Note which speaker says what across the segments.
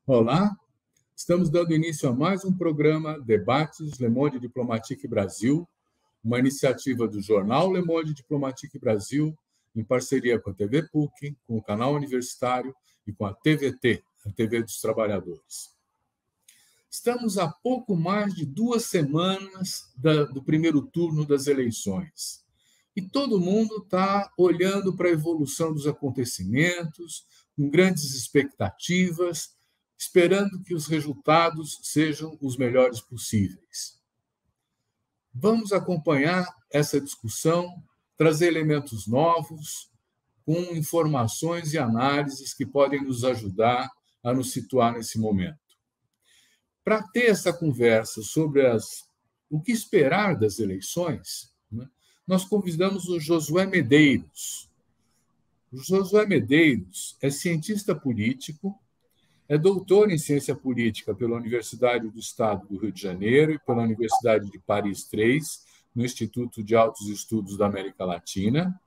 Speaker 1: Olá, estamos dando início a mais um programa Debates Le Monde Diplomatique Brasil, uma iniciativa do jornal Le Monde Diplomatique Brasil, em parceria com a TV PUC, com o canal universitário e com a TVT, a TV dos Trabalhadores. Estamos a pouco mais de 2 semanas do primeiro turno das eleições. E todo mundo está olhando para a evolução dos acontecimentos, com grandes expectativas, esperando que os resultados sejam os melhores possíveis. Vamos acompanhar essa discussão, trazer elementos novos, com informações e análises que podem nos ajudar a nos situar nesse momento. Para ter essa conversa sobre o que esperar das eleições, nós convidamos o Josué Medeiros. O Josué Medeiros é cientista político, é doutor em ciência política pela Universidade do Estado do Rio de Janeiro e pela Universidade de Paris III, no Instituto de Altos Estudos da América Latina.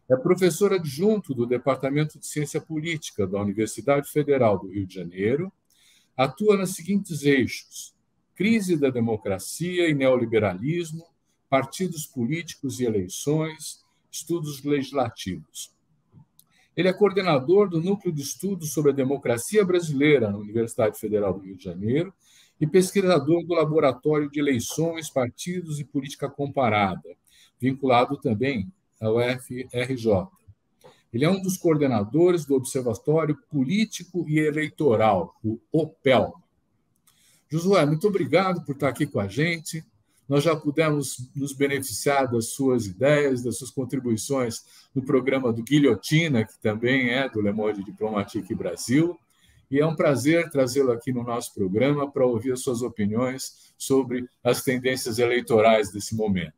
Speaker 1: É professor adjunto do Departamento de Ciência Política da Universidade Federal do Rio de Janeiro. Atua nos seguintes eixos: crise da democracia e neoliberalismo, partidos políticos e eleições, estudos legislativos. Ele é coordenador do Núcleo de Estudos sobre a Democracia Brasileira na Universidade Federal do Rio de Janeiro e pesquisador do Laboratório de Eleições, Partidos e Política Comparada, vinculado também ao UFRJ. Ele é um dos coordenadores do Observatório Político e Eleitoral, o OPEL. Josué, muito obrigado por estar aqui com a gente. Nós já pudemos nos beneficiar das suas ideias, das suas contribuições no programa do Guilhotina, que também é do Le Monde Diplomatique Brasil, e é um prazer trazê-lo aqui no nosso programa para ouvir as suas opiniões sobre as tendências eleitorais desse momento.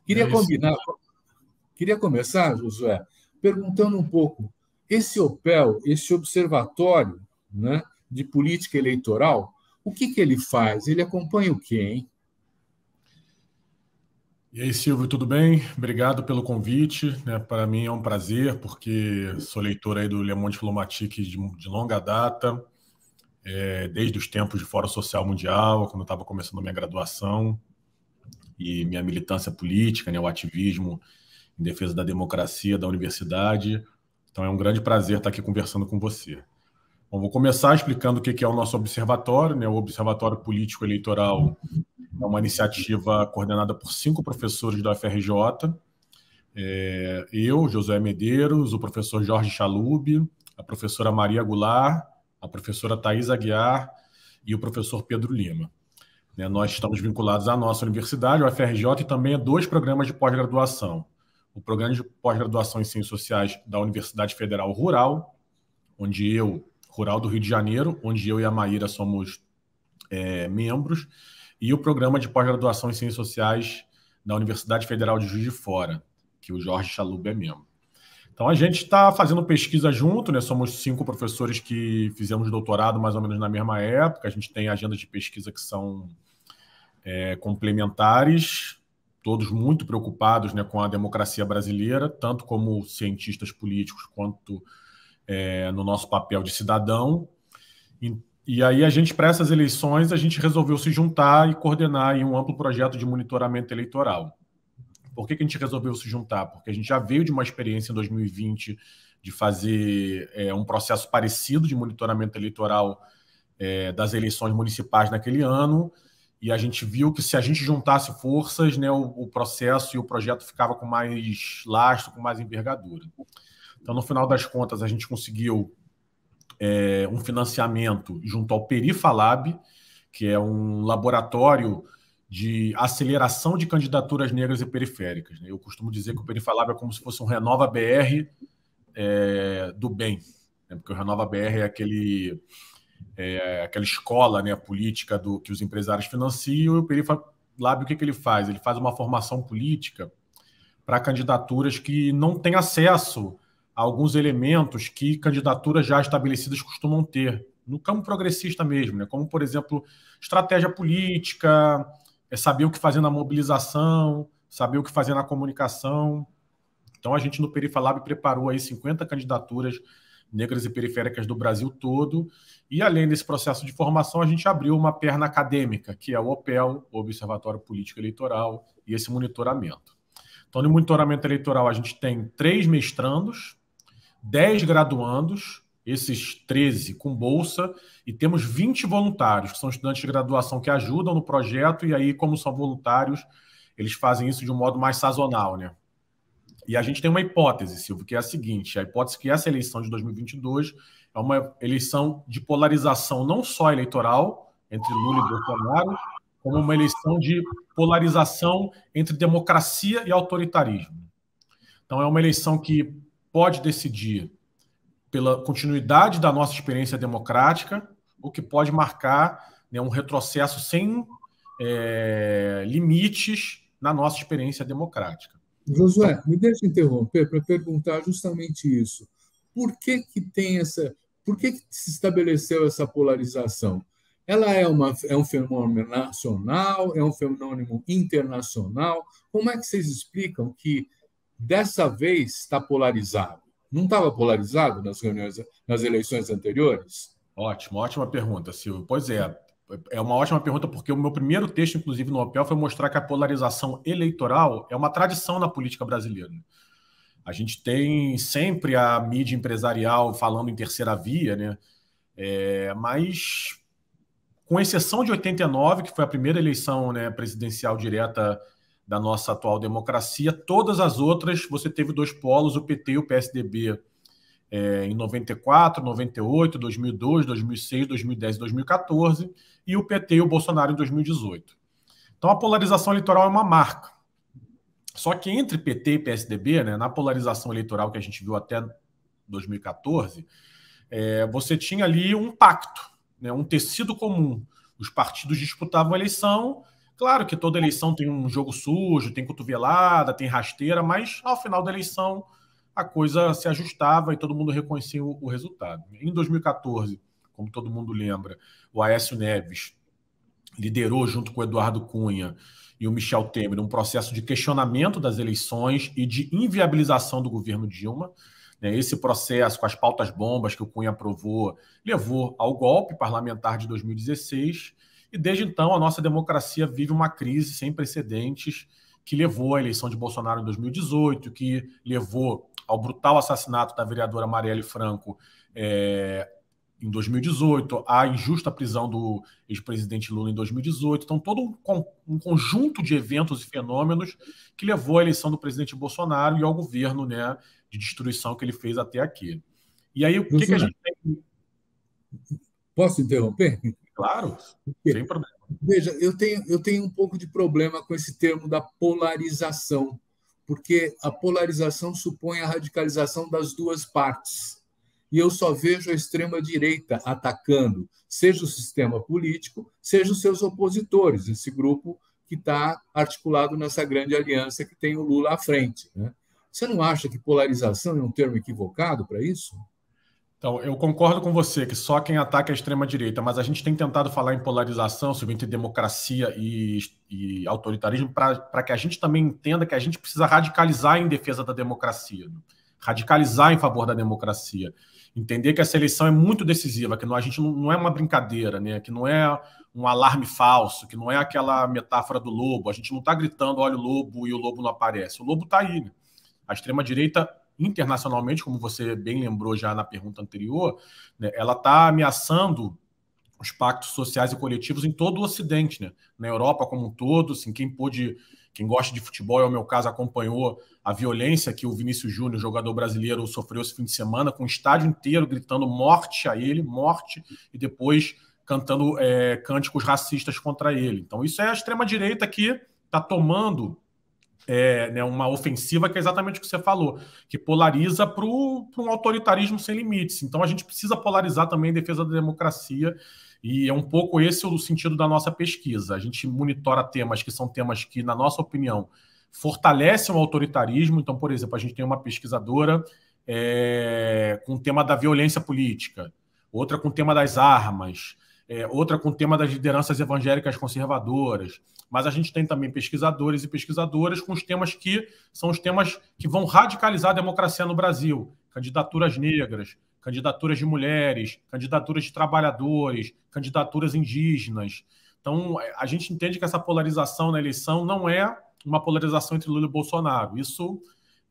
Speaker 1: Queria começar, Josué, perguntando um pouco, esse OPEL, esse observatório, né, de política eleitoral, o que ele faz? Ele acompanha o quê, hein?
Speaker 2: E aí, Silvio, tudo bem? Obrigado pelo convite. Para mim é um prazer, porque sou leitor aí do Le Monde Diplomatique de longa data, desde os tempos de Fórum Social Mundial, quando eu estava começando a minha graduação, e minha militância política, o ativismo em defesa da democracia, da universidade. Então é um grande prazer estar aqui conversando com você. Bom, vou começar explicando o que é o nosso observatório. O Observatório Político Eleitoral é uma iniciativa coordenada por 5 professores da UFRJ. Eu, Josué Medeiros, o professor Jorge Chalub, a professora Maria Goulart, a professora Thais Aguiar e o professor Pedro Lima. Nós estamos vinculados à nossa universidade, a UFRJ, e também a 2 programas de pós-graduação. O programa de pós-graduação em Ciências Sociais da Universidade Federal Rural, Rural do Rio de Janeiro, onde eu e a Maíra somos membros, e o programa de pós-graduação em Ciências Sociais da Universidade Federal de Juiz de Fora, que o Jorge Chalub é membro. Então, a gente está fazendo pesquisa junto, somos 5 professores que fizemos doutorado mais ou menos na mesma época, a gente tem agendas de pesquisa que são complementares, todos muito preocupados com a democracia brasileira, tanto como cientistas políticos quanto no nosso papel de cidadão. E aí, para essas eleições, a gente resolveu se juntar e coordenar um amplo projeto de monitoramento eleitoral. Por que a gente resolveu se juntar? Porque a gente já veio de uma experiência em 2020 de fazer um processo parecido de monitoramento eleitoral das eleições municipais naquele ano, e a gente viu que se a gente juntasse forças, o processo e o projeto ficava com mais lastro, com mais envergadura. Então, no final das contas, a gente conseguiu um financiamento junto ao Perifalab, que é um laboratório de aceleração de candidaturas negras e periféricas. Eu costumo dizer que o Perifalab é como se fosse um Renova BR do bem, porque o Renova BR é aquela escola política que os empresários financiam, e o Perifalab, o que ele faz? Ele faz uma formação política para candidaturas que não têm acesso a alguns elementos que candidaturas já estabelecidas costumam ter, no campo progressista mesmo, como, por exemplo, estratégia política, saber o que fazer na mobilização, saber o que fazer na comunicação. Então, a gente no Perifalab preparou aí 50 candidaturas negras e periféricas do Brasil todo. E, além desse processo de formação, a gente abriu uma perna acadêmica, que é o OPEL, o Observatório Político Eleitoral, e esse monitoramento. Então, no monitoramento eleitoral, a gente tem 3 mestrandos, 10 graduandos, esses 13 com bolsa, e temos 20 voluntários, que são estudantes de graduação que ajudam no projeto, e aí, como são voluntários, eles fazem isso de um modo mais sazonal, né? E a gente tem uma hipótese, Silvio, que é a seguinte: a hipótese que essa eleição de 2022 é uma eleição de polarização não só eleitoral entre Lula e Bolsonaro, como uma eleição de polarização entre democracia e autoritarismo. Então é uma eleição que pode decidir pela continuidade da nossa experiência democrática, ou que pode marcar, né, um retrocesso sem limites na nossa experiência democrática.
Speaker 1: Josué, me deixa interromper para perguntar justamente isso. Por que se estabeleceu essa polarização? Ela é um fenômeno nacional, é um fenômeno internacional? Como é que vocês explicam que dessa vez está polarizado? Não estava polarizado nas eleições anteriores?
Speaker 2: Ótima pergunta, Silvio. Pois é uma ótima pergunta, porque o meu primeiro texto, inclusive, no OPEL, foi mostrar que a polarização eleitoral é uma tradição na política brasileira. A gente tem sempre a mídia empresarial falando em terceira via, né? Mas, com exceção de 89, que foi a primeira eleição, né, presidencial direta da nossa atual democracia, todas as outras você teve 2 polos, o PT e o PSDB, em 94, 98, 2002, 2006, 2010 e 2014, e o PT e o Bolsonaro em 2018. Então a polarização eleitoral é uma marca. Só que entre PT e PSDB, né, na polarização eleitoral que a gente viu até 2014, você tinha ali um pacto, né, um tecido comum. Os partidos disputavam a eleição. Claro que toda eleição tem um jogo sujo, tem cotovelada, tem rasteira, mas ao final da eleição a coisa se ajustava e todo mundo reconhecia o resultado. Em 2014, como todo mundo lembra, o Aécio Neves liderou, junto com o Eduardo Cunha e o Michel Temer, um processo de questionamento das eleições e de inviabilização do governo Dilma. Esse processo, com as pautas bombas que o Cunha aprovou, levou ao golpe parlamentar de 2016, e desde então a nossa democracia vive uma crise sem precedentes que levou à eleição de Bolsonaro em 2018, que levou ao brutal assassinato da vereadora Marielle Franco em 2018, à injusta prisão do ex-presidente Lula em 2018. Então, todo um conjunto de eventos e fenômenos que levou à eleição do presidente Bolsonaro e ao governo, né, de destruição que ele fez até aqui. E aí, o que a gente tem?
Speaker 1: Posso interromper?
Speaker 2: Claro, sem problema.
Speaker 1: Veja, eu tenho um pouco de problema com esse termo da polarização, porque a polarização supõe a radicalização das duas partes. E eu só vejo a extrema-direita atacando, seja o sistema político, seja os seus opositores, esse grupo que está articulado nessa grande aliança que tem o Lula à frente, né? Você não acha que polarização é um termo equivocado para isso?
Speaker 2: Então, eu concordo com você que só quem ataca é a extrema-direita, mas a gente tem tentado falar em polarização, sobre entre democracia e autoritarismo, para que a gente também entenda que a gente precisa radicalizar em defesa da democracia, radicalizar em favor da democracia, entender que essa eleição é muito decisiva, que a gente não é uma brincadeira, né? Que não é um alarme falso, que não é aquela metáfora do lobo, a gente não está gritando, olha o lobo, e o lobo não aparece. O lobo está aí, né? A extrema-direita, internacionalmente, como você bem lembrou já na pergunta anterior, né, ela está ameaçando os pactos sociais e coletivos em todo o Ocidente, né? Na Europa como um todo. Assim, quem gosta de futebol, é o meu caso, acompanhou a violência que o Vinícius Júnior, jogador brasileiro, sofreu esse fim de semana, com o estádio inteiro gritando morte a ele, morte, e depois cantando cânticos racistas contra ele. Então isso é a extrema-direita que está tomando né, uma ofensiva que é exatamente o que você falou, que polariza para um autoritarismo sem limites. Então a gente precisa polarizar também em defesa da democracia, e é um pouco esse o sentido da nossa pesquisa. A gente monitora temas que são temas que, na nossa opinião, fortalecem o autoritarismo. Então, por exemplo, a gente tem uma pesquisadora com o tema da violência política, outra com o tema das armas, outra com o tema das lideranças evangélicas conservadoras. Mas a gente tem também pesquisadores e pesquisadoras com os temas que são os temas que vão radicalizar a democracia no Brasil. Candidaturas negras, candidaturas de mulheres, candidaturas de trabalhadores, candidaturas indígenas. Então, a gente entende que essa polarização na eleição não é uma polarização entre Lula e Bolsonaro. Isso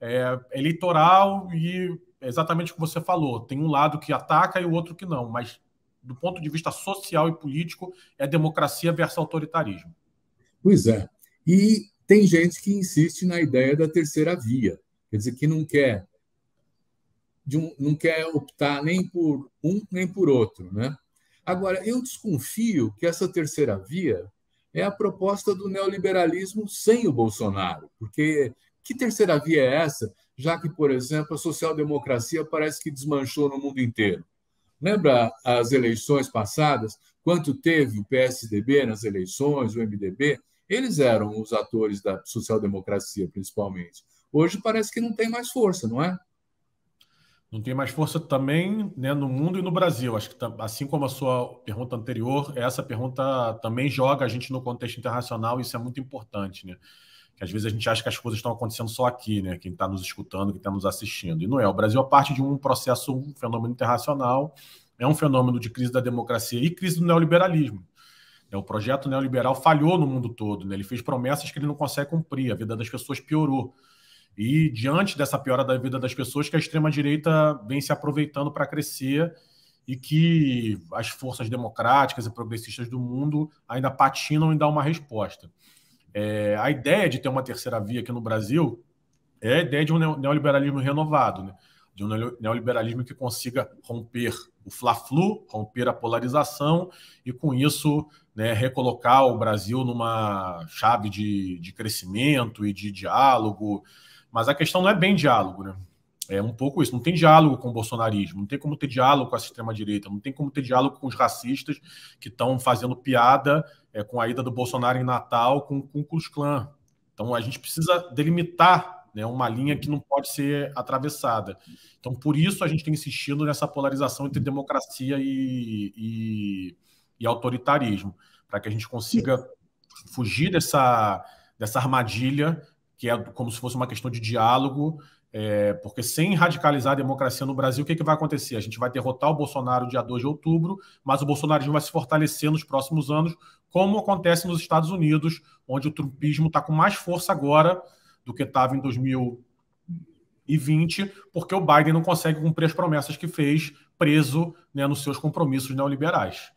Speaker 2: é eleitoral e é exatamente o que você falou. Tem um lado que ataca e o outro que não, mas do ponto de vista social e político, é democracia versus autoritarismo.
Speaker 1: Pois é. E tem gente que insiste na ideia da terceira via, quer dizer, que não quer optar nem por um nem por outro, né? Agora, eu desconfio que essa terceira via é a proposta do neoliberalismo sem o Bolsonaro, porque que terceira via é essa, já que, por exemplo, a social-democracia parece que desmanchou no mundo inteiro? Lembra as eleições passadas, quanto teve o PSDB nas eleições, o MDB? Eles eram os atores da social-democracia, principalmente. Hoje parece que não tem mais força, não é?
Speaker 2: Não tem mais força também, né, no mundo e no Brasil. Acho que, assim como a sua pergunta anterior, essa pergunta também joga a gente no contexto internacional, e isso é muito importante, né? Que às vezes a gente acha que as coisas estão acontecendo só aqui, né? Quem está nos escutando, quem está nos assistindo. E não é. O Brasil é parte de um processo, um fenômeno internacional, é um fenômeno de crise da democracia e crise do neoliberalismo. O projeto neoliberal falhou no mundo todo, né? Ele fez promessas que ele não consegue cumprir, a vida das pessoas piorou. E diante dessa piora da vida das pessoas, que a extrema-direita vem se aproveitando para crescer e que as forças democráticas e progressistas do mundo ainda patinam em dar uma resposta. A ideia de ter uma terceira via aqui no Brasil é a ideia de um neoliberalismo renovado, né? De um neoliberalismo que consiga romper o fla-flu, romper a polarização e, com isso, né, recolocar o Brasil numa chave de crescimento e de diálogo. Mas a questão não é bem diálogo, né? É um pouco isso. Não tem diálogo com o bolsonarismo, não tem como ter diálogo com a extrema-direita, não tem como ter diálogo com os racistas que estão fazendo piada com a ida do Bolsonaro em Natal com o Ku Klux Klan. Então, a gente precisa delimitar, né, uma linha que não pode ser atravessada. Então, por isso, a gente tem insistido nessa polarização entre democracia e autoritarismo, para que a gente consiga fugir dessa armadilha, que é como se fosse uma questão de diálogo, porque sem radicalizar a democracia no Brasil, o que vai acontecer? A gente vai derrotar o Bolsonaro dia 2 de outubro, mas o bolsonarismo vai se fortalecer nos próximos anos, como acontece nos Estados Unidos, onde o trumpismo está com mais força agora do que estava em 2020, porque o Biden não consegue cumprir as promessas que fez, preso, né, nos seus compromissos neoliberais.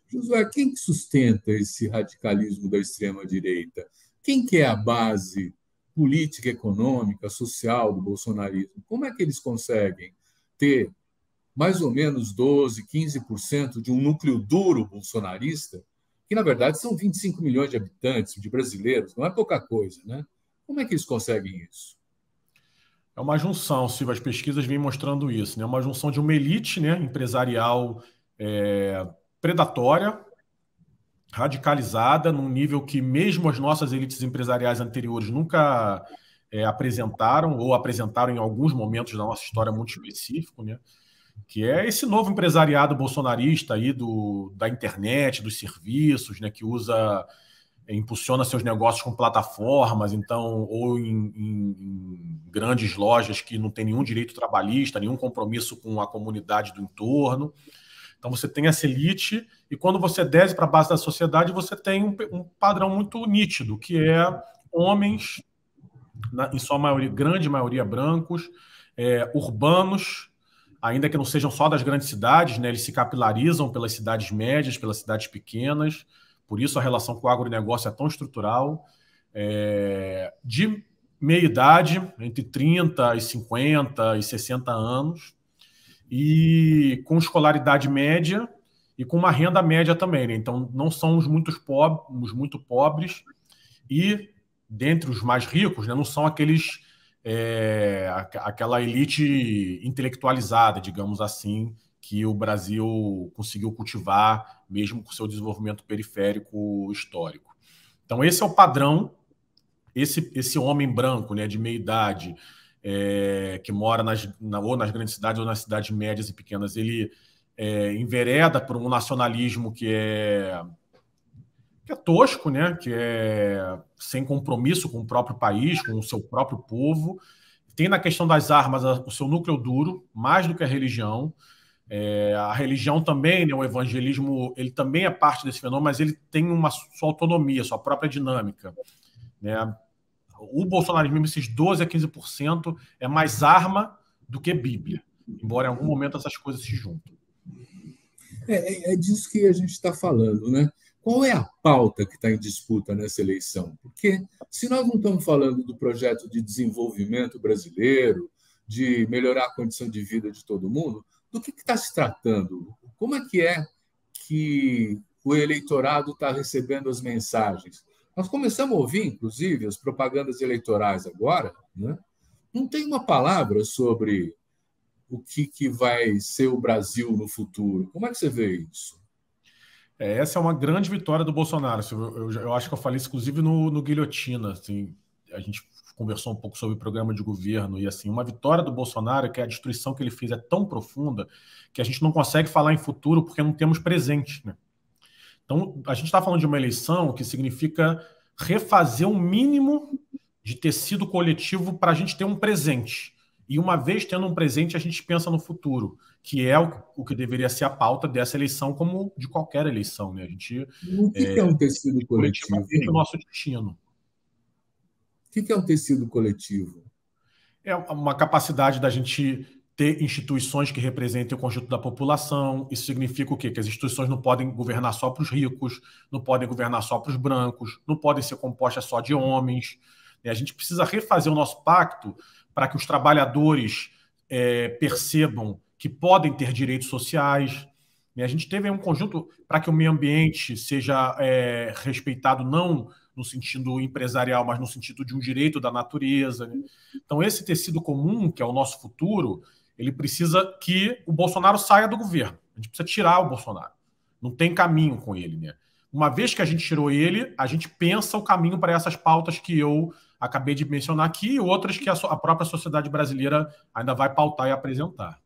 Speaker 1: Josué, quem que sustenta esse radicalismo da extrema-direita? Quem que é a base política, econômica, social do bolsonarismo? Como é que eles conseguem ter mais ou menos 12%, 15% de um núcleo duro bolsonarista, que, na verdade, são 25 milhões de habitantes, de brasileiros, não é pouca coisa, né? Como é que eles conseguem isso?
Speaker 2: É uma junção, Silvio, as pesquisas vêm mostrando isso, né? Uma junção de uma elite, né, empresarial predatória, radicalizada, num nível que mesmo as nossas elites empresariais anteriores nunca apresentaram, ou apresentaram em alguns momentos da nossa história muito específico, né? Que é esse novo empresariado bolsonarista aí da internet, dos serviços, né, que impulsiona seus negócios com plataformas, então, ou em grandes lojas que não tem nenhum direito trabalhista, nenhum compromisso com a comunidade do entorno. Então, você tem essa elite, e quando você desce para a base da sociedade, você tem um padrão muito nítido, que é homens, em sua maioria, grande maioria brancos, urbanos, ainda que não sejam só das grandes cidades, né? Eles se capilarizam pelas cidades médias, pelas cidades pequenas, por isso a relação com o agronegócio é tão estrutural, de meia idade, entre 30 e 50 e 60 anos, e com escolaridade média e com uma renda média também, né? Então não são os muito pobres, e dentre os mais ricos, né, não são aquela elite intelectualizada, digamos assim, que o Brasil conseguiu cultivar, mesmo com seu desenvolvimento periférico histórico. Então, esse é o padrão, esse homem branco, né, de meia idade, que mora ou nas grandes cidades ou nas cidades médias e pequenas, ele envereda por um nacionalismo que é tosco, né? Que é sem compromisso com o próprio país, com o seu próprio povo, Tem na questão das armas o seu núcleo duro, mais do que a religião. A religião também, né, o evangelismo, ele também é parte desse fenômeno, mas ele tem uma sua autonomia, sua própria dinâmica, né? O bolsonarismo, esses 12 a 15%, é mais arma do que Bíblia, embora em algum momento essas coisas se juntem.
Speaker 1: É disso que a gente está falando, né? Qual é a pauta que está em disputa nessa eleição? Porque se nós não estamos falando do projeto de desenvolvimento brasileiro, de melhorar a condição de vida de todo mundo, do que está se tratando? Como é que o eleitorado está recebendo as mensagens? Nós começamos a ouvir, inclusive, as propagandas eleitorais agora, né? Não tem uma palavra sobre o que vai ser o Brasil no futuro. Como é que você vê isso?
Speaker 2: Essa é uma grande vitória do Bolsonaro. Eu acho que eu falei isso, inclusive, no Guilhotina. Assim, a gente conversou um pouco sobre o programa de governo e assim, uma vitória do Bolsonaro é que a destruição que ele fez é tão profunda que a gente não consegue falar em futuro porque não temos presente, né? Então, a gente está falando de uma eleição que significa refazer um mínimo de tecido coletivo para a gente ter um presente. E uma vez tendo um presente, a gente pensa no futuro, que é o que deveria ser a pauta dessa eleição, como de qualquer eleição, né? A gente,
Speaker 1: o que é um tecido coletivo?
Speaker 2: O nosso destino.
Speaker 1: O que é um tecido coletivo?
Speaker 2: É uma capacidade da gente ter instituições que representem o conjunto da população. Isso significa o quê? Que as instituições não podem governar só para os ricos, não podem governar só para os brancos, não podem ser compostas só de homens. A gente precisa refazer o nosso pacto para que os trabalhadores percebam que podem ter direitos sociais. A gente teve um conjunto para que o meio ambiente seja respeitado não no sentido empresarial, mas no sentido de um direito da natureza, né? Então, esse tecido comum, que é o nosso futuro, ele precisa que o Bolsonaro saia do governo. A gente precisa tirar o Bolsonaro. Não tem caminho com ele, né? Uma vez que a gente tirou ele, a gente pensa o caminho para essas pautas que eu acabei de mencionar aqui e outras que a própria sociedade brasileira ainda vai pautar e apresentar.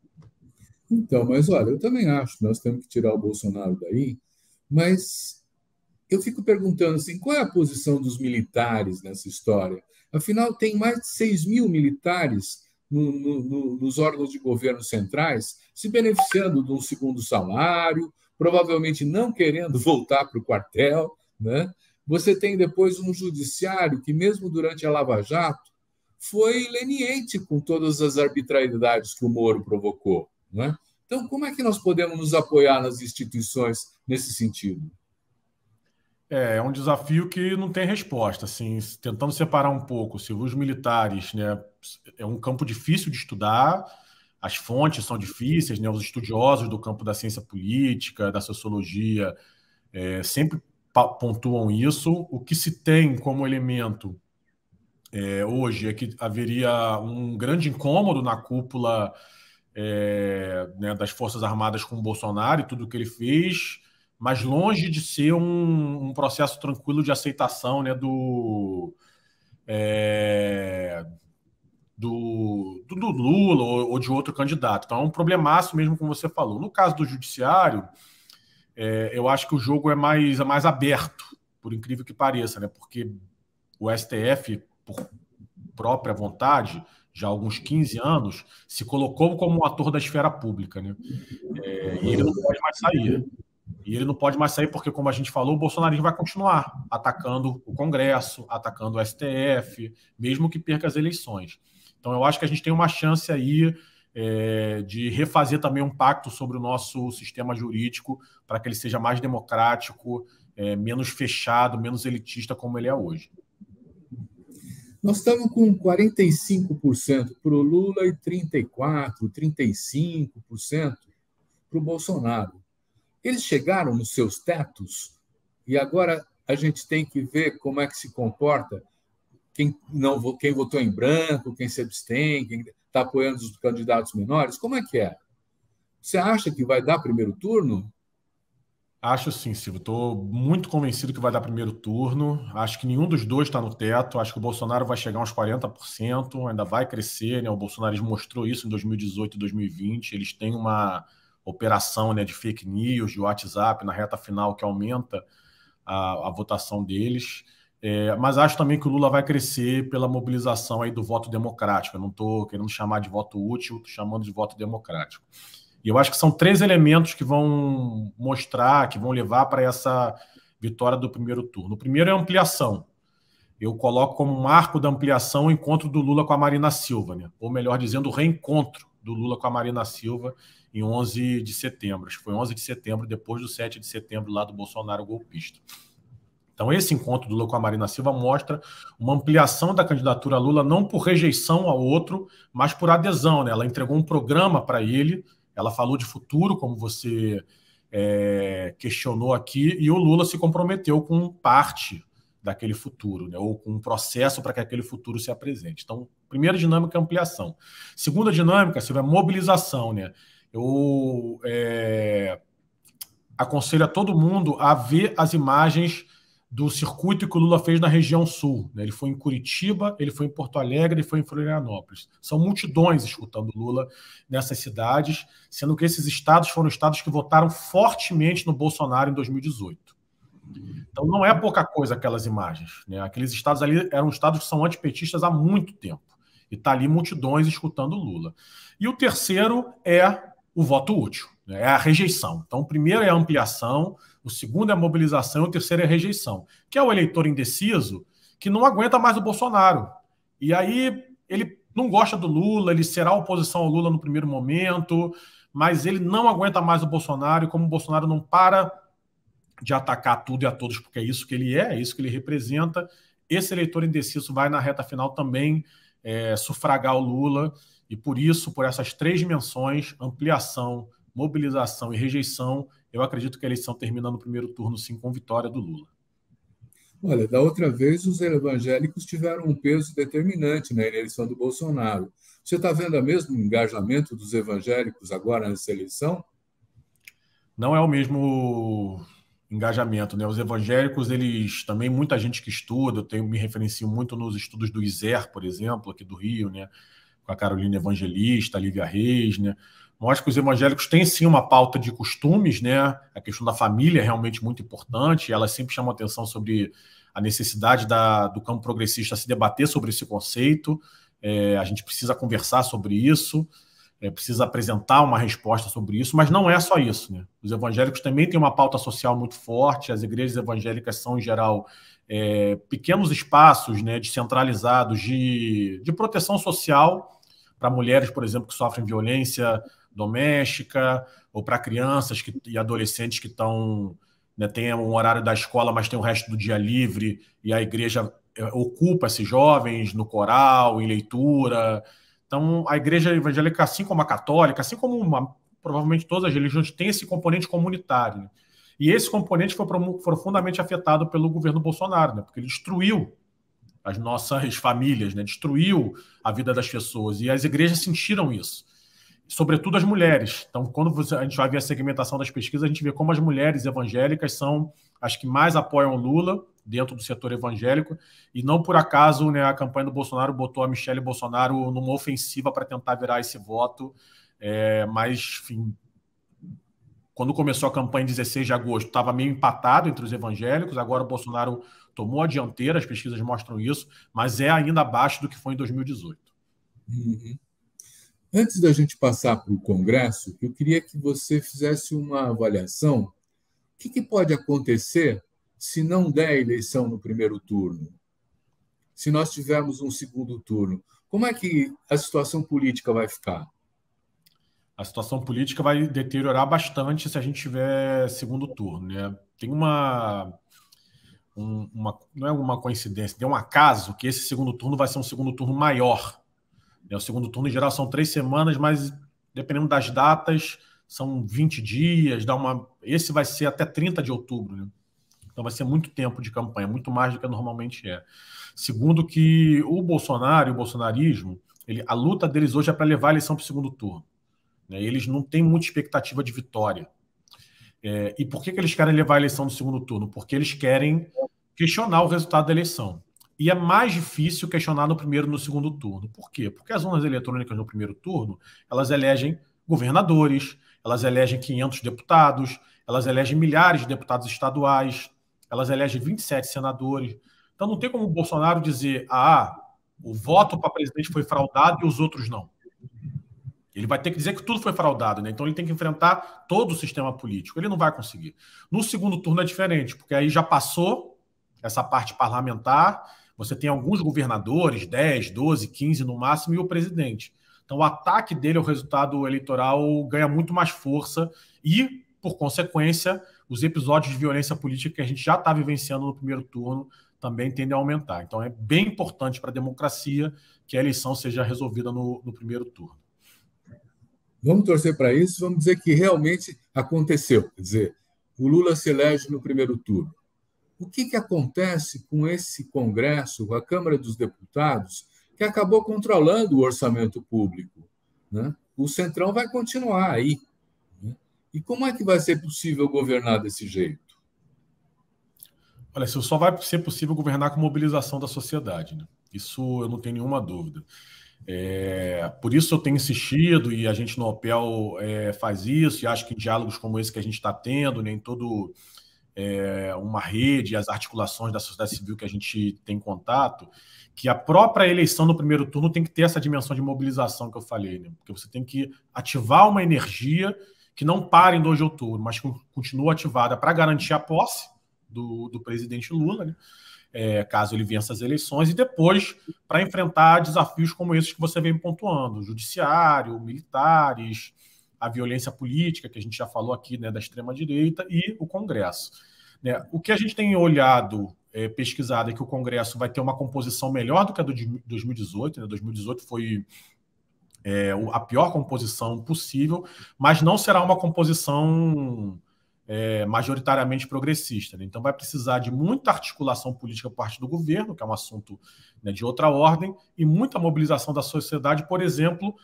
Speaker 1: Então, mas olha, eu também acho que nós temos que tirar o Bolsonaro daí, mas eu fico perguntando assim, qual é a posição dos militares nessa história? Afinal, tem mais de 6 mil militares nos órgãos de governo centrais se beneficiando de um segundo salário, provavelmente não querendo voltar para o quartel, né? Você tem depois um judiciário que, mesmo durante a Lava Jato, foi leniente com todas as arbitrariedades que o Moro provocou, né? Então, como é que nós podemos nos apoiar nas instituições nesse sentido?
Speaker 2: É um desafio que não tem resposta, assim, tentando separar um pouco. Se os militares, né, é um campo difícil de estudar, as fontes são difíceis, né, os estudiosos do campo da ciência política, da sociologia, sempre pontuam isso. O que se tem como elemento hoje é que haveria um grande incômodo na cúpula né, das Forças Armadas com o Bolsonaro e tudo o que ele fez, mas longe de ser um processo tranquilo de aceitação, né, do Lula ou de outro candidato. Então é um problemaço mesmo, como você falou. No caso do judiciário, eu acho que o jogo é mais aberto, por incrível que pareça, né? Porque o STF, por própria vontade, já há alguns 15 anos, se colocou como um ator da esfera pública, né? E ele não pode mais sair. E ele não pode mais sair porque, como a gente falou, o bolsonarismo vai continuar atacando o Congresso, atacando o STF, mesmo que perca as eleições. Então, eu acho que a gente tem uma chance aí de refazer também um pacto sobre o nosso sistema jurídico para que ele seja mais democrático, menos fechado, menos elitista como ele é hoje.
Speaker 1: Nós estamos com 45% para o Lula e 34%, 35% para o Bolsonaro. Eles chegaram nos seus tetos e agora a gente tem que ver como é que se comporta quem votou em branco, quem se abstém, quem está apoiando os candidatos menores. Como é que é? Você acha que vai dar primeiro turno?
Speaker 2: Acho sim, Silvio. Estou muito convencido que vai dar primeiro turno. Acho que nenhum dos dois está no teto. Acho que o Bolsonaro vai chegar a uns 40%, ainda vai crescer, né? O bolsonarismo mostrou isso em 2018 e 2020. Eles têm uma operação, né, de fake news, de WhatsApp na reta final que aumenta a votação deles. Mas acho também que o Lula vai crescer pela mobilização aí do voto democrático. Eu não estou querendo chamar de voto útil, estou chamando de voto democrático. E eu acho que são 3 elementos que vão mostrar, que vão levar para essa vitória do primeiro turno. O primeiro é a ampliação. Eu coloco como marco da ampliação o encontro do Lula com a Marina Silva, né? Ou melhor dizendo, o reencontro do Lula com a Marina Silva em 11 de setembro. Acho que foi 11 de setembro, depois do 7 de setembro lá do Bolsonaro golpista. Então, esse encontro do Lula com a Marina Silva mostra uma ampliação da candidatura a Lula, não por rejeição ao outro, mas por adesão, né? Ela entregou um programa para ele, ela falou de futuro, como você questionou aqui, e o Lula se comprometeu com parte daquele futuro, né? Ou com um processo para que aquele futuro se apresente. Então, primeira dinâmica é ampliação. Segunda dinâmica, Silvia, é mobilização, né? Eu aconselho a todo mundo a ver as imagens do circuito que o Lula fez na região sul, né? Ele foi em Curitiba, ele foi em Porto Alegre, ele foi em Florianópolis. São multidões escutando Lula nessas cidades, sendo que esses estados foram estados que votaram fortemente no Bolsonaro em 2018. Então não é pouca coisa aquelas imagens, né? Aqueles estados ali eram estados que são antipetistas há muito tempo. E está ali multidões escutando Lula. E o terceiro é o voto útil, né? É a rejeição. Então o primeiro é a ampliação, o segundo é a mobilização e o terceiro é a rejeição, que é o eleitor indeciso que não aguenta mais o Bolsonaro. E aí ele não gosta do Lula, ele será oposição ao Lula no primeiro momento, mas ele não aguenta mais o Bolsonaro, e como o Bolsonaro não para de atacar tudo e a todos, porque é isso que ele é isso que ele representa, esse eleitor indeciso vai na reta final também sufragar o Lula, e por isso, por essas 3 dimensões, ampliação, mobilização e rejeição, eu acredito que a eleição termina no primeiro turno, sim, com vitória do Lula.
Speaker 1: Olha, da outra vez os evangélicos tiveram um peso determinante na eleição do Bolsonaro. Você está vendo o mesmo engajamento dos evangélicos agora nessa eleição?
Speaker 2: Não é o mesmo engajamento, né? Os evangélicos, eles também, muita gente que estuda, me referencio muito nos estudos do ISER, por exemplo, aqui do Rio, né? Com a Carolina Evangelista, a Lívia Reis, né? Mostra que os evangélicos têm sim uma pauta de costumes, né? A questão da família é realmente muito importante, elas sempre chamam atenção sobre a necessidade do campo progressista se debater sobre esse conceito, a gente precisa conversar sobre isso, precisa apresentar uma resposta sobre isso, mas não é só isso, né? Os evangélicos também têm uma pauta social muito forte, as igrejas evangélicas são, em geral, pequenos espaços, né, descentralizados de proteção social para mulheres, por exemplo, que sofrem violência doméstica, ou para crianças e adolescentes que estão, né, têm um horário da escola, mas tem o resto do dia livre, e a igreja ocupa esses jovens no coral, em leitura. Então, a igreja evangélica, assim como a católica, assim como provavelmente todas as religiões, tem esse componente comunitário, né? E esse componente foi profundamente afetado pelo governo Bolsonaro, né? Porque ele destruiu as nossas famílias, né? Destruiu a vida das pessoas. E as igrejas sentiram isso, sobretudo as mulheres. Então, quando a gente vai ver a segmentação das pesquisas, a gente vê como as mulheres evangélicas são as que mais apoiam o Lula dentro do setor evangélico, e não por acaso, né, a campanha do Bolsonaro botou a Michelle Bolsonaro numa ofensiva para tentar virar esse voto, mas, enfim, quando começou a campanha em 16 de agosto, estava meio empatado entre os evangélicos, agora o Bolsonaro tomou a dianteira, as pesquisas mostram isso, mas é ainda abaixo do que foi em 2018.
Speaker 1: Uhum. Antes da gente passar para o Congresso, eu queria que você fizesse uma avaliação. O que pode acontecer se não der eleição no primeiro turno? Se nós tivermos um segundo turno, como é que a situação política vai ficar?
Speaker 2: A situação política vai deteriorar bastante se a gente tiver segundo turno, né? Tem não é uma coincidência, tem um acaso que esse segundo turno vai ser um segundo turno maior. O segundo turno, em geral, são 3 semanas, mas dependendo das datas, são 20 dias, esse vai ser até 30 de outubro, né? Então vai ser muito tempo de campanha, muito mais do que normalmente é. Segundo, que o Bolsonaro e o bolsonarismo, a luta deles hoje é para levar a eleição para o segundo turno, né? Eles não têm muita expectativa de vitória. E por que eles querem levar a eleição no segundo turno? Porque eles querem questionar o resultado da eleição. E é mais difícil questionar no primeiro e no segundo turno. Por quê? Porque as urnas eletrônicas no primeiro turno, elas elegem governadores, elas elegem 500 deputados, elas elegem milhares de deputados estaduais, elas elegem 27 senadores. Então não tem como o Bolsonaro dizer, o voto para presidente foi fraudado e os outros não. Ele vai ter que dizer que tudo foi fraudado, né? Então ele tem que enfrentar todo o sistema político. Ele não vai conseguir. No segundo turno é diferente, porque aí já passou essa parte parlamentar, você tem alguns governadores, 10, 12, 15 no máximo, e o presidente. Então o ataque dele ao resultado eleitoral ganha muito mais força e, por consequência, os episódios de violência política que a gente já está vivenciando no primeiro turno também tendem a aumentar. Então é bem importante para a democracia que a eleição seja resolvida no primeiro turno.
Speaker 1: Vamos torcer para isso, vamos dizer que realmente aconteceu. Quer dizer, o Lula se elege no primeiro turno. O que acontece com esse Congresso, com a Câmara dos Deputados, que acabou controlando o orçamento público, né? O Centrão vai continuar aí, né? E como é que vai ser possível governar desse jeito?
Speaker 2: Olha, isso só vai ser possível governar com mobilização da sociedade, né? Isso eu não tenho nenhuma dúvida. Por isso eu tenho insistido, e a gente no OPEL faz isso, e acho que em diálogos como esse que a gente está tendo, né, em todo uma rede, as articulações da sociedade civil que a gente tem contato, que a própria eleição no primeiro turno tem que ter essa dimensão de mobilização que eu falei, né? Porque você tem que ativar uma energia que não para em 2 de outubro, mas que continua ativada para garantir a posse do presidente Lula, né? Caso ele vença as eleições, e depois para enfrentar desafios como esses que você vem pontuando, o judiciário, militares, a violência política, que a gente já falou aqui, né, da extrema-direita, e o Congresso. Né? O que a gente tem olhado, pesquisado, é que o Congresso vai ter uma composição melhor do que a de 2018. Né? 2018 foi a pior composição possível, mas não será uma composição majoritariamente progressista. Né? Então vai precisar de muita articulação política por parte do governo, que é um assunto, né, de outra ordem, e muita mobilização da sociedade, por exemplo,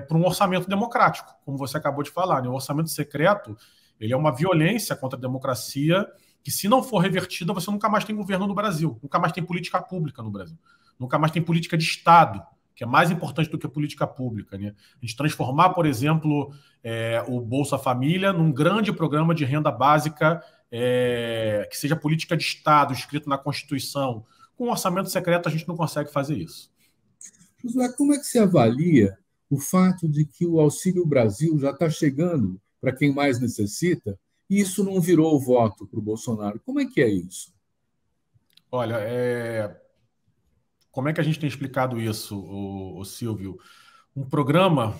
Speaker 2: para um orçamento democrático, como você acabou de falar. Né? O orçamento secreto, ele é uma violência contra a democracia que, se não for revertida, você nunca mais tem governo no Brasil, nunca mais tem política pública no Brasil, nunca mais tem política de Estado, que é mais importante do que a política pública. Né? A gente transformar, por exemplo, o Bolsa Família num grande programa de renda básica que seja política de Estado, escrito na Constituição. Com orçamento secreto, a gente não consegue fazer isso.
Speaker 1: Josué, como é que se avalia o fato de que o Auxílio Brasil já está chegando para quem mais necessita e isso não virou o voto para o Bolsonaro? Como é que é isso?
Speaker 2: Olha, como é que a gente tem explicado isso, o Silvio? Um programa,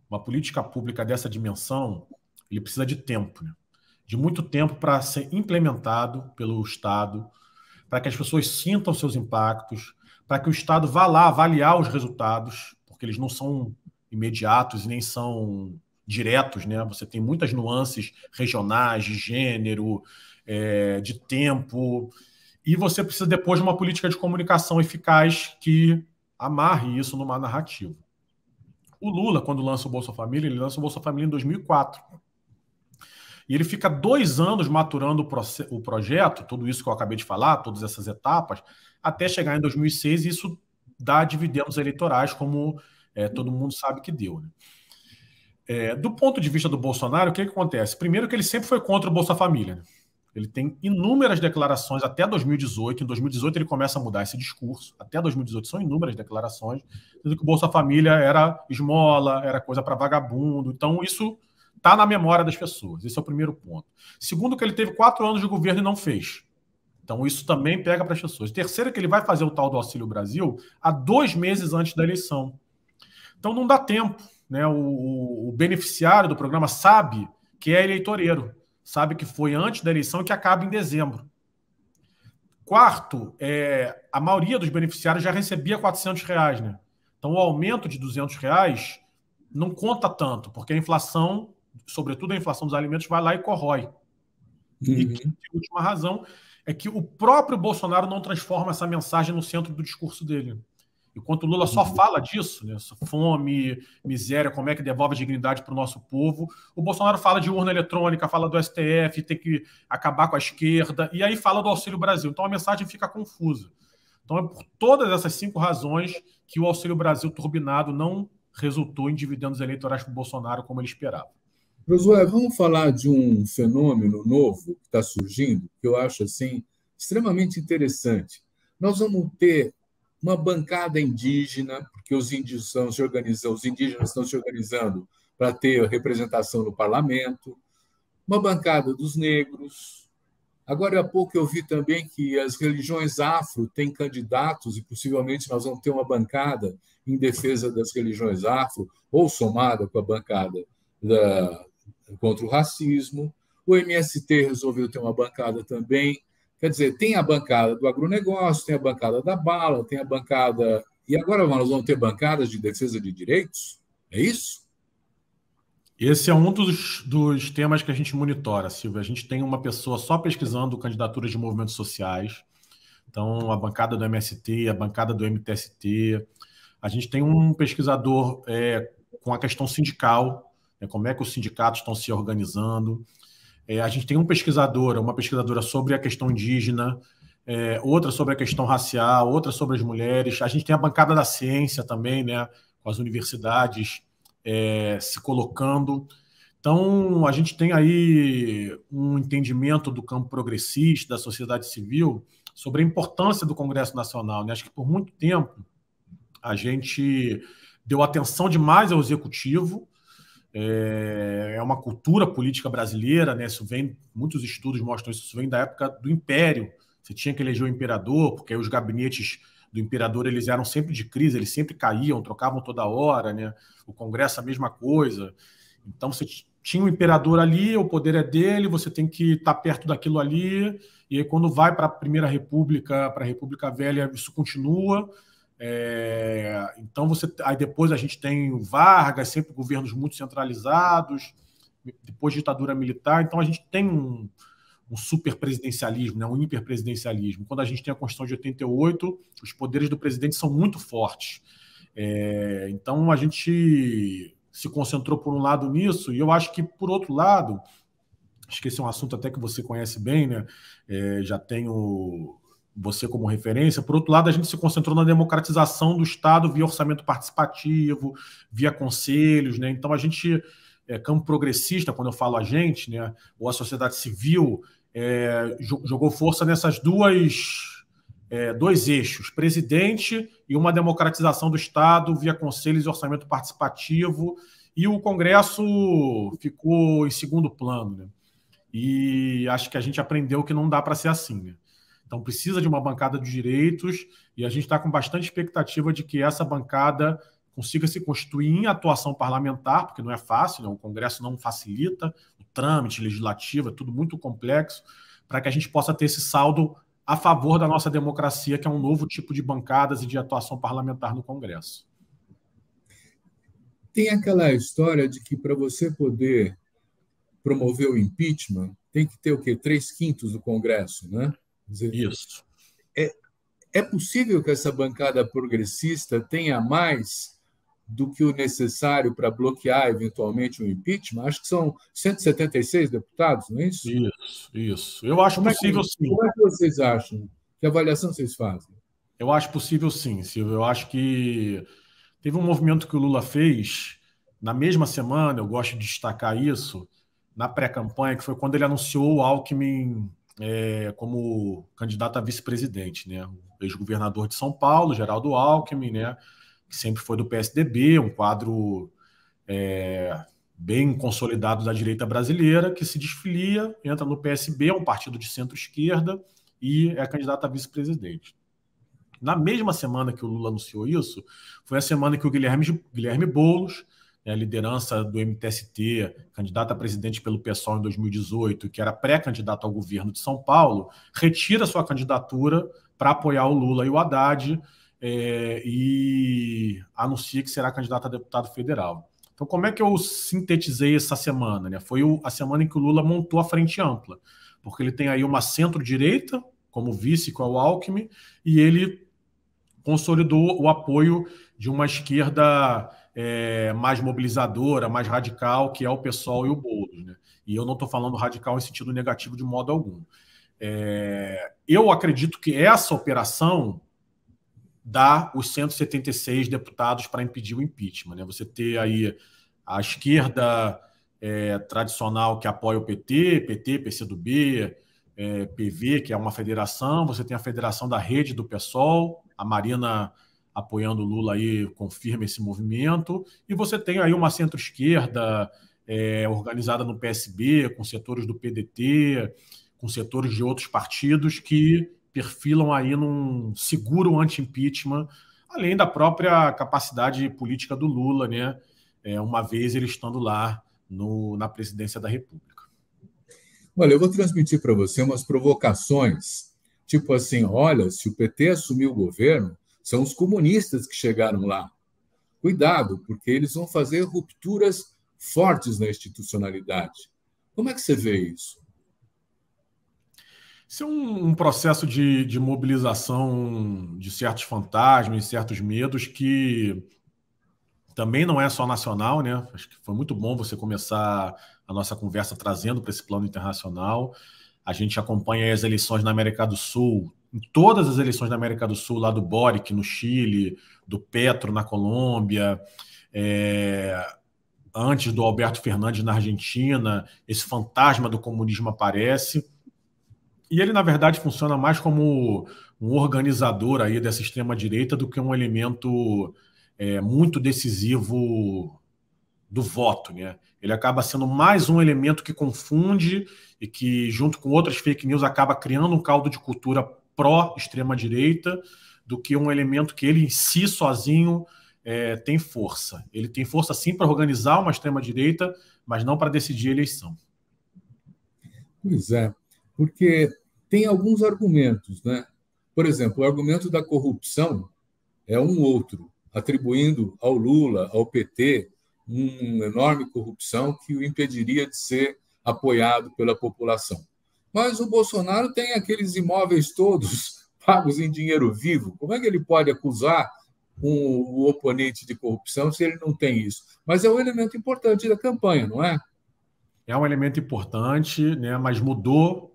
Speaker 2: uma política pública dessa dimensão, ele precisa de tempo, né? De muito tempo para ser implementado pelo Estado, para que as pessoas sintam seus impactos, para que o Estado vá lá avaliar os resultados, porque eles não são imediatos e nem são diretos, né? Você tem muitas nuances regionais, de gênero, de tempo, e você precisa depois de uma política de comunicação eficaz que amarre isso numa narrativa. O Lula, quando lança o Bolsa Família, ele lança o Bolsa Família em 2004. E ele fica 2 anos maturando o projeto, tudo isso que eu acabei de falar, todas essas etapas, até chegar em 2006, e isso dá dividendos eleitorais, como todo mundo sabe que deu. Né? Do ponto de vista do Bolsonaro, o que acontece? Primeiro que ele sempre foi contra o Bolsa Família. Né? Ele tem inúmeras declarações até 2018. Em 2018 ele começa a mudar esse discurso. Até 2018 são inúmeras declarações, dizendo que o Bolsa Família era esmola, era coisa para vagabundo. Então isso está na memória das pessoas. Esse é o primeiro ponto. Segundo, que ele teve 4 anos de governo e não fez. Então isso também pega para as pessoas. Terceiro, que ele vai fazer o tal do Auxílio Brasil há 2 meses antes da eleição. Então não dá tempo. Né? O beneficiário do programa sabe que é eleitoreiro, sabe que foi antes da eleição e que acaba em dezembro. Quarto, a maioria dos beneficiários já recebia R$400. Né? Então o aumento de R$200 não conta tanto, porque a inflação, sobretudo a inflação dos alimentos, vai lá e corrói. E a última razão é que o próprio Bolsonaro não transforma essa mensagem no centro do discurso dele. Enquanto o Lula só fala disso, né, fome, miséria, como é que devolve a dignidade para o nosso povo, o Bolsonaro fala de urna eletrônica, fala do STF, tem que acabar com a esquerda, e aí fala do Auxílio Brasil. Então a mensagem fica confusa. Então é por todas essas 5 razões que o Auxílio Brasil turbinado não resultou em dividendos eleitorais para o Bolsonaro como ele esperava.
Speaker 1: Josué, vamos falar de um fenômeno novo que está surgindo, que eu acho assim extremamente interessante. nós vamos ter uma bancada indígena, porque os índios estão se organizando, os indígenas estão se organizando para ter representação no parlamento, uma bancada dos negros. Agora há pouco eu vi também que as religiões afro têm candidatos e possivelmente nós vamos ter uma bancada em defesa das religiões afro, ou somada com a bancada contra o racismo. O MST resolveu ter uma bancada também. Quer dizer, tem a bancada do agronegócio, tem a bancada da bala, tem a bancada... E agora nós vamos ter bancadas de defesa de direitos? É isso?
Speaker 2: Esse é um dos temas que a gente monitora, Silvio. A gente tem uma pessoa só pesquisando candidaturas de movimentos sociais. Então, a bancada do MST, a bancada do MTST. A gente tem um pesquisador com a questão sindical, como é que os sindicatos estão se organizando. A gente tem uma pesquisadora sobre a questão indígena, outra sobre a questão racial, outra sobre as mulheres. A gente tem a bancada da ciência também, né, com as universidades se colocando. Então, a gente tem aí um entendimento do campo progressista, da sociedade civil, sobre a importância do Congresso Nacional, né? Acho que por muito tempo a gente deu atenção demais ao executivo. É uma cultura política brasileira, né? Isso vem, muitos estudos mostram isso vem da época do Império. Você tinha que eleger o imperador, porque aí os gabinetes do imperador eles eram sempre de crise, eles sempre caíam, trocavam toda hora, né? O Congresso a mesma coisa. Então você tinha o imperador ali, o poder é dele, você tem que estar perto daquilo ali, e aí quando vai para a Primeira República, para a República Velha, isso continua. Então aí depois a gente tem o Vargas, sempre governos muito centralizados, depois ditadura militar, então a gente tem um superpresidencialismo, né, um hiperpresidencialismo. Quando a gente tem a Constituição de 88, os poderes do presidente são muito fortes. Então a gente se concentrou por um lado nisso, e eu acho que por outro lado, acho que esse é um assunto até que você conhece bem, né? Já tenho você como referência. Por outro lado, a gente se concentrou na democratização do Estado via orçamento participativo, via conselhos, né? Então a gente, campo progressista, quando eu falo a gente, né, ou a sociedade civil, jogou força nessas dois eixos, presidente e uma democratização do Estado via conselhos e orçamento participativo, e o Congresso ficou em segundo plano, né? E acho que a gente aprendeu que não dá para ser assim, né? Então precisa de uma bancada de direitos, e a gente está com bastante expectativa de que essa bancada consiga se constituir em atuação parlamentar, porque não é fácil, né? O Congresso não facilita, o trâmite legislativo é tudo muito complexo, para que a gente possa ter esse saldo a favor da nossa democracia, que é um novo tipo de bancadas e de atuação parlamentar no Congresso.
Speaker 1: Tem aquela história de que para você poder promover o impeachment, tem que ter o quê? 3/5 do Congresso, né? Quer dizer,
Speaker 2: isso.
Speaker 1: É possível que essa bancada progressista tenha mais do que o necessário para bloquear eventualmente o impeachment? Acho que são 176 deputados, não é isso?
Speaker 2: Isso. Eu acho possível, sim.
Speaker 1: Como é que vocês acham? Que avaliação vocês fazem?
Speaker 2: Eu acho possível, sim, Silvio. Eu acho que teve um movimento que o Lula fez na mesma semana, eu gosto de destacar isso, na pré-campanha, que foi quando ele anunciou o Alckmin como candidato a vice-presidente, né? O ex-governador de São Paulo, Geraldo Alckmin, né? Que sempre foi do PSDB, um quadro bem consolidado da direita brasileira, que se desfilia, entra no PSB, um partido de centro-esquerda, e é candidato a vice-presidente. Na mesma semana que o Lula anunciou isso, foi a semana que o Guilherme Boulos, a liderança do MTST, candidato a presidente pelo PSOL em 2018, que era pré-candidato ao governo de São Paulo, retira sua candidatura para apoiar o Lula e o Haddad e anuncia que será candidato a deputado federal. Então, como é que eu sintetizei essa semana, né? Foi a semana em que o Lula montou a frente ampla, porque ele tem aí uma centro-direita como vice com o Alckmin, e ele consolidou o apoio de uma esquerda mais mobilizadora, mais radical, que é o PSOL e o Boulos, né? E eu não estou falando radical em sentido negativo de modo algum. Eu acredito que essa operação dá os 176 deputados para impedir o impeachment, né? Você ter aí a esquerda tradicional que apoia o PT, PCdoB, PV, que é uma federação, você tem a federação da rede do PSOL, a Marina apoiando o Lula aí confirma esse movimento, e você tem aí uma centro-esquerda organizada no PSB, com setores do PDT, com setores de outros partidos que perfilam aí num seguro anti-impeachment, além da própria capacidade política do Lula, né? Uma vez ele estando lá na presidência da República.
Speaker 1: Olha, eu vou transmitir para você umas provocações, tipo assim, olha, se o PT assumiu o governo, são os comunistas que chegaram lá. Cuidado, porque eles vão fazer rupturas fortes na institucionalidade. Como é que você vê isso?
Speaker 2: Isso é um processo de mobilização de certos fantasmas, certos medos que também não é só nacional, né? Acho que foi muito bom você começar a nossa conversa trazendo para esse plano internacional. A gente acompanha as eleições na América do Sul, em todas as eleições da América do Sul, lá do Boric no Chile, do Petro na Colômbia, antes do Alberto Fernandes na Argentina, esse fantasma do comunismo aparece. E ele, na verdade, funciona mais como um organizador aí dessa extrema-direita do que um elemento muito decisivo do voto, né? Ele acaba sendo mais um elemento que confunde e que, junto com outras fake news, acaba criando um caldo de cultura pró-extrema-direita do que um elemento que ele em si, sozinho, tem força. Ele tem força, sim, para organizar uma extrema-direita, mas não para decidir a eleição.
Speaker 1: Pois é, porque tem alguns argumentos, né? Por exemplo, o argumento da corrupção é um outro, atribuindo ao Lula, ao PT, uma enorme corrupção que o impediria de ser apoiado pela população. Mas o Bolsonaro tem aqueles imóveis todos pagos em dinheiro vivo. Como é que ele pode acusar o oponente de corrupção se ele não tem isso? Mas é um elemento importante da campanha, não é?
Speaker 2: É um elemento importante, né? Mas mudou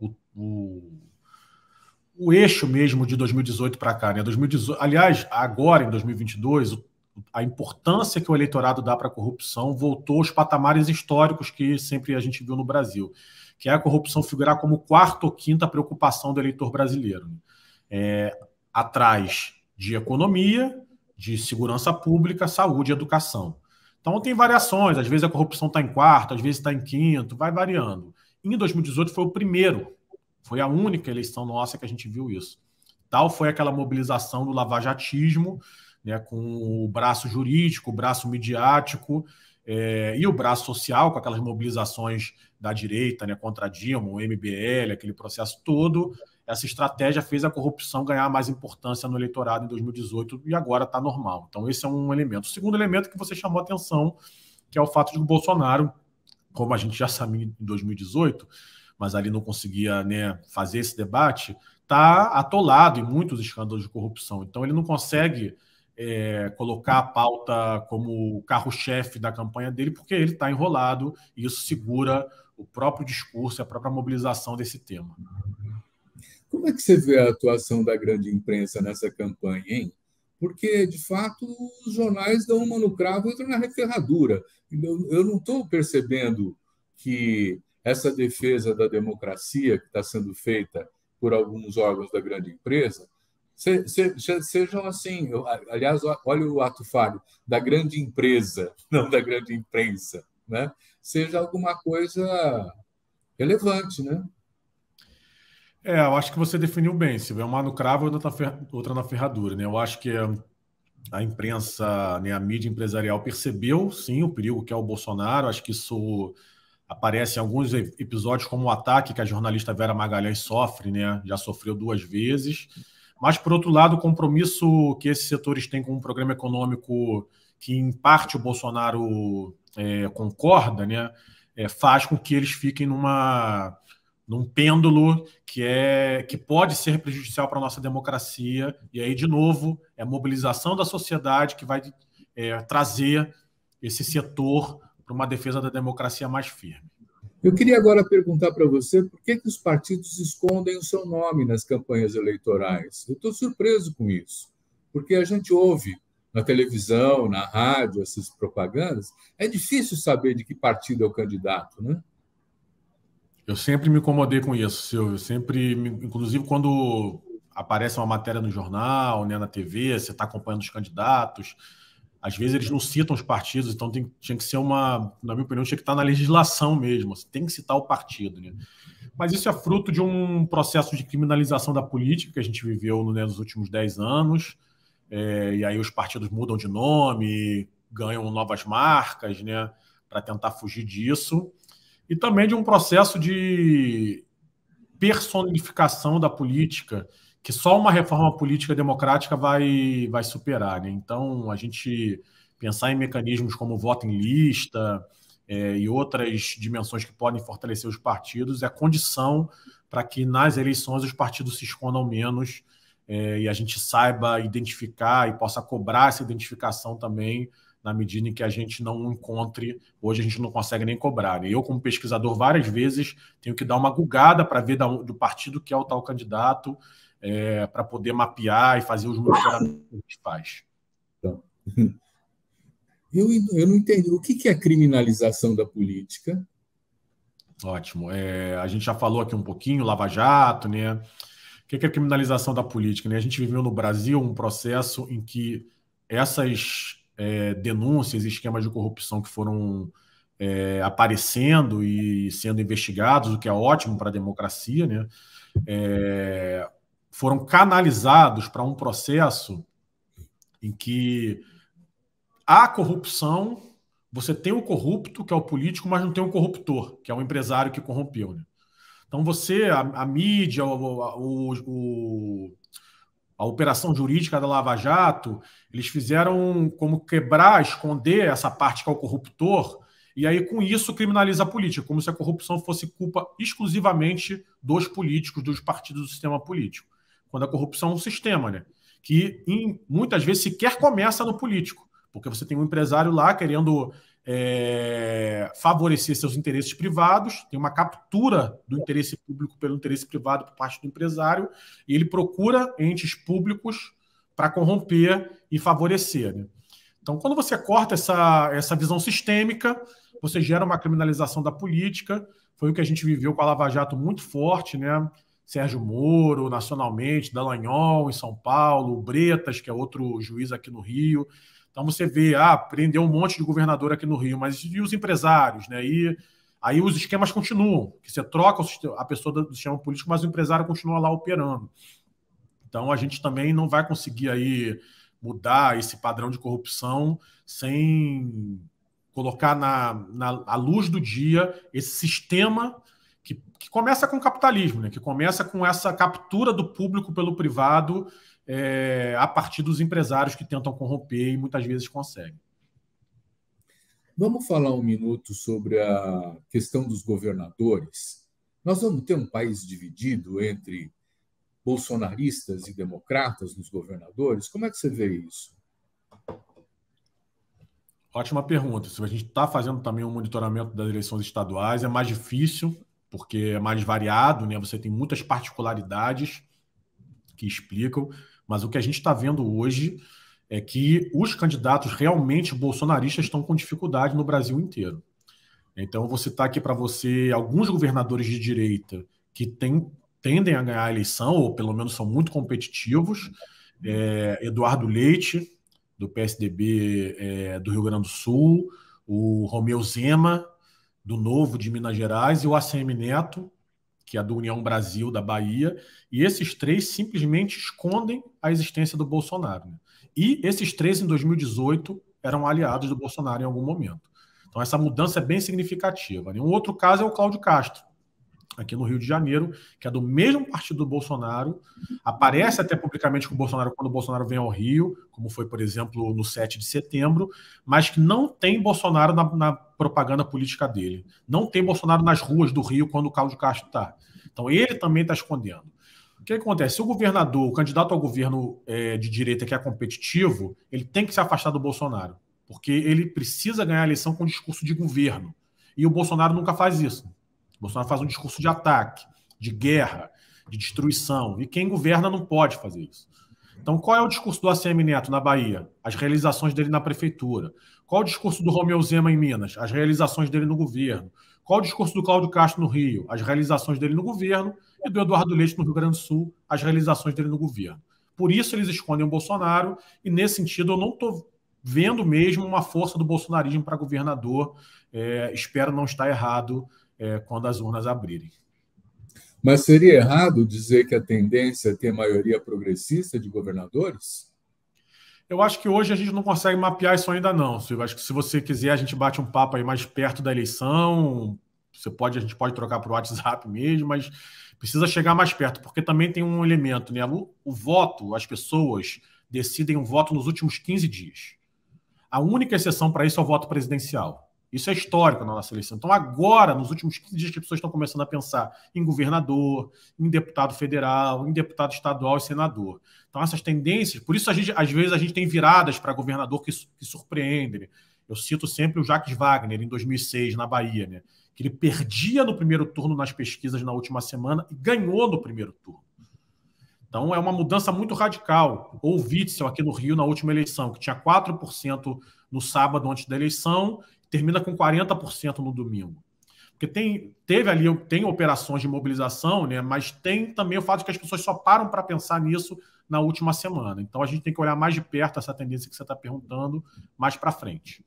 Speaker 2: o eixo mesmo de 2018 para cá, né? 2018, aliás, agora em 2022, a importância que o eleitorado dá para a corrupção voltou aos patamares históricos que sempre a gente viu no Brasil, que é a corrupção figurar como quarta ou quinta preocupação do eleitor brasileiro, atrás de economia, de segurança pública, saúde e educação. Então tem variações, às vezes a corrupção está em quarto, às vezes está em quinto, vai variando. Em 2018 foi o primeiro, foi a única eleição nossa que a gente viu isso. Tal foi aquela mobilização do lavajatismo, né, com o braço jurídico, o braço midiático e o braço social, com aquelas mobilizações da direita, né, contra a Dilma, o MBL, aquele processo todo. Essa estratégia fez a corrupção ganhar mais importância no eleitorado em 2018 e agora está normal. Então esse é um elemento. O segundo elemento que você chamou a atenção, que é o fato de que o Bolsonaro, como a gente já sabia em 2018, mas ali não conseguia, né, fazer esse debate, está atolado em muitos escândalos de corrupção. Então ele não consegue colocar a pauta como carro-chefe da campanha dele, porque ele está enrolado e isso segura o próprio discurso, a própria mobilização desse tema.
Speaker 1: Como é que você vê a atuação da grande imprensa nessa campanha, hein? Porque, de fato, os jornais dão uma no cravo e outra na referradura. Eu não estou percebendo que essa defesa da democracia que está sendo feita por alguns órgãos da grande empresa sejam assim. Aliás, olha o ato falho da grande empresa, não da grande imprensa, né? Seja alguma coisa relevante, né?
Speaker 2: Eu acho que você definiu bem. Se vê uma no cravo, outra na ferradura, né? Eu acho que a imprensa, né, a mídia empresarial percebeu, sim, o perigo que é o Bolsonaro. Acho que isso aparece em alguns episódios, como o ataque que a jornalista Vera Magalhães sofre, né? Já sofreu 2 vezes. Mas, por outro lado, o compromisso que esses setores têm com um programa econômico que, em parte, o Bolsonaro concorda, né? Faz com que eles fiquem num pêndulo que pode ser prejudicial para a nossa democracia. E aí, de novo, é a mobilização da sociedade que vai trazer esse setor para uma defesa da democracia mais firme.
Speaker 1: Eu queria agora perguntar para você por que os partidos escondem o seu nome nas campanhas eleitorais. Eu estou surpreso com isso, porque a gente ouve na televisão, na rádio, essas propagandas, é difícil saber de que partido é o candidato, né?
Speaker 2: Eu sempre me incomodei com isso, Silvio. Inclusive, quando aparece uma matéria no jornal, né, na TV, você está acompanhando os candidatos, às vezes eles não citam os partidos, então tinha que ser na minha opinião, tinha que estar na legislação mesmo. Você tem que citar o partido, né? Mas isso é fruto de um processo de criminalização da política que a gente viveu, né, nos últimos 10 anos. E aí os partidos mudam de nome, ganham novas marcas, né, para tentar fugir disso. E também de um processo de personificação da política, que só uma reforma política democrática vai superar, né? Então, a gente pensar em mecanismos como voto em lista e outras dimensões que podem fortalecer os partidos é condição para que nas eleições os partidos se escondam menos e a gente saiba identificar e possa cobrar essa identificação também na medida em que a gente não encontre, hoje a gente não consegue nem cobrar. Né? Eu, como pesquisador, várias vezes tenho que dar uma gugada para ver do partido que é o tal candidato, para poder mapear e fazer os monitoramentos que a gente faz.
Speaker 1: Então, eu não entendi. O que é criminalização da política?
Speaker 2: Ótimo. A gente já falou aqui um pouquinho, Lava Jato, né? O que é a criminalização da política? Né? A gente viveu no Brasil um processo em que essas denúncias e esquemas de corrupção que foram aparecendo e sendo investigados, o que é ótimo para a democracia, né? Foram canalizados para um processo em que a corrupção, você tem o corrupto, que é o político, mas não tem o corruptor, que é o empresário que corrompeu. Né? Então a mídia, a operação jurídica da Lava Jato, eles fizeram como quebrar, esconder essa parte que é o corruptor, e aí com isso criminaliza a política, como se a corrupção fosse culpa exclusivamente dos políticos, dos partidos do sistema político. Quando a corrupção é um sistema, né? Que muitas vezes sequer começa no político, porque você tem um empresário lá querendo favorecer seus interesses privados, tem uma captura do interesse público pelo interesse privado por parte do empresário, e ele procura entes públicos para corromper e favorecer. Né? Então, quando você corta essa visão sistêmica, você gera uma criminalização da política. Foi o que a gente viveu com a Lava Jato muito forte, né? Sérgio Moro, nacionalmente, Dallagnol, em São Paulo, Bretas, que é outro juiz aqui no Rio. Então você vê, prendeu um monte de governador aqui no Rio, mas e os empresários, né? E aí os esquemas continuam, que você troca a pessoa do sistema político, mas o empresário continua lá operando. Então a gente também não vai conseguir aí mudar esse padrão de corrupção sem colocar à luz do dia esse sistema que começa com o capitalismo, né? Que começa com essa captura do público pelo privado a partir dos empresários que tentam corromper e muitas vezes conseguem.
Speaker 1: Vamos falar um minuto sobre a questão dos governadores. Nós vamos ter um país dividido entre bolsonaristas e democratas nos governadores? Como é que você vê isso?
Speaker 2: Ótima pergunta. Se a gente está fazendo também um monitoramento das eleições estaduais, é mais difícil, porque é mais variado, né? Você tem muitas particularidades que explicam, mas o que a gente está vendo hoje é que os candidatos realmente bolsonaristas estão com dificuldade no Brasil inteiro. Então, eu vou citar aqui para você alguns governadores de direita que tendem a ganhar a eleição, ou pelo menos são muito competitivos. Eduardo Leite, do PSDB do Rio Grande do Sul, o Romeu Zema, do Novo de Minas Gerais, e o ACM Neto, que é do União Brasil, da Bahia, e esses três simplesmente escondem a existência do Bolsonaro. Né? E esses três, em 2018, eram aliados do Bolsonaro em algum momento. Então, essa mudança é bem significativa. Né? Um outro caso é o Cláudio Castro, aqui no Rio de Janeiro, que é do mesmo partido do Bolsonaro, aparece até publicamente com o Bolsonaro quando o Bolsonaro vem ao Rio, como foi, por exemplo, no 7 de setembro, mas que não tem Bolsonaro na propaganda política dele. Não tem Bolsonaro nas ruas do Rio quando o Cláudio Castro está. Então, ele também está escondendo. O que acontece? Se o governador, o candidato ao governo de direita que é competitivo, ele tem que se afastar do Bolsonaro, porque ele precisa ganhar a eleição com discurso de governo. E o Bolsonaro nunca faz isso. O Bolsonaro faz um discurso de ataque, de guerra, de destruição. E quem governa não pode fazer isso. Então, qual é o discurso do ACM Neto na Bahia? As realizações dele na prefeitura. Qual é o discurso do Romeu Zema em Minas? As realizações dele no governo. Qual o discurso do Cláudio Castro no Rio? As realizações dele no governo, e do Eduardo Leite no Rio Grande do Sul, as realizações dele no governo. Por isso eles escondem o Bolsonaro, e nesse sentido eu não estou vendo mesmo uma força do bolsonarismo para governador. Espero não estar errado quando as urnas abrirem.
Speaker 1: Mas seria errado dizer que a tendência é ter maioria progressista de governadores?
Speaker 2: Eu acho que hoje a gente não consegue mapear isso ainda não, Silvio. Acho que se você quiser, a gente bate um papo aí mais perto da eleição. A gente pode trocar por WhatsApp mesmo, mas precisa chegar mais perto, porque também tem um elemento, né? O voto, as pessoas decidem o voto nos últimos 15 dias. A única exceção para isso é o voto presidencial. Isso é histórico na nossa eleição. Então, agora, nos últimos 15 dias, que as pessoas estão começando a pensar em governador, em deputado federal, em deputado estadual e senador. Então, essas tendências... Por isso, às vezes, a gente tem viradas para governador que surpreendem. Né? Eu cito sempre o Jacques Wagner, em 2006, na Bahia, né? Que ele perdia no primeiro turno nas pesquisas na última semana e ganhou no primeiro turno. Então, é uma mudança muito radical. Ou o Witzel, aqui no Rio, na última eleição, que tinha 4% no sábado antes da eleição, termina com 40% no domingo. Porque tem operações de mobilização, né, mas tem também o fato de que as pessoas só param para pensar nisso na última semana. Então, a gente tem que olhar mais de perto essa tendência que você está perguntando, mais para frente.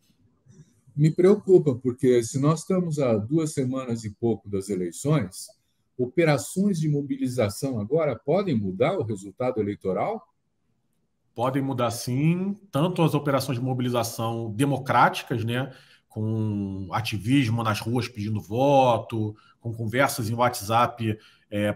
Speaker 1: Me preocupa, porque se nós estamos há 2 semanas e pouco das eleições, operações de mobilização agora podem mudar o resultado eleitoral?
Speaker 2: Podem mudar, sim, tanto as operações de mobilização democráticas, né, com ativismo nas ruas pedindo voto, com conversas em WhatsApp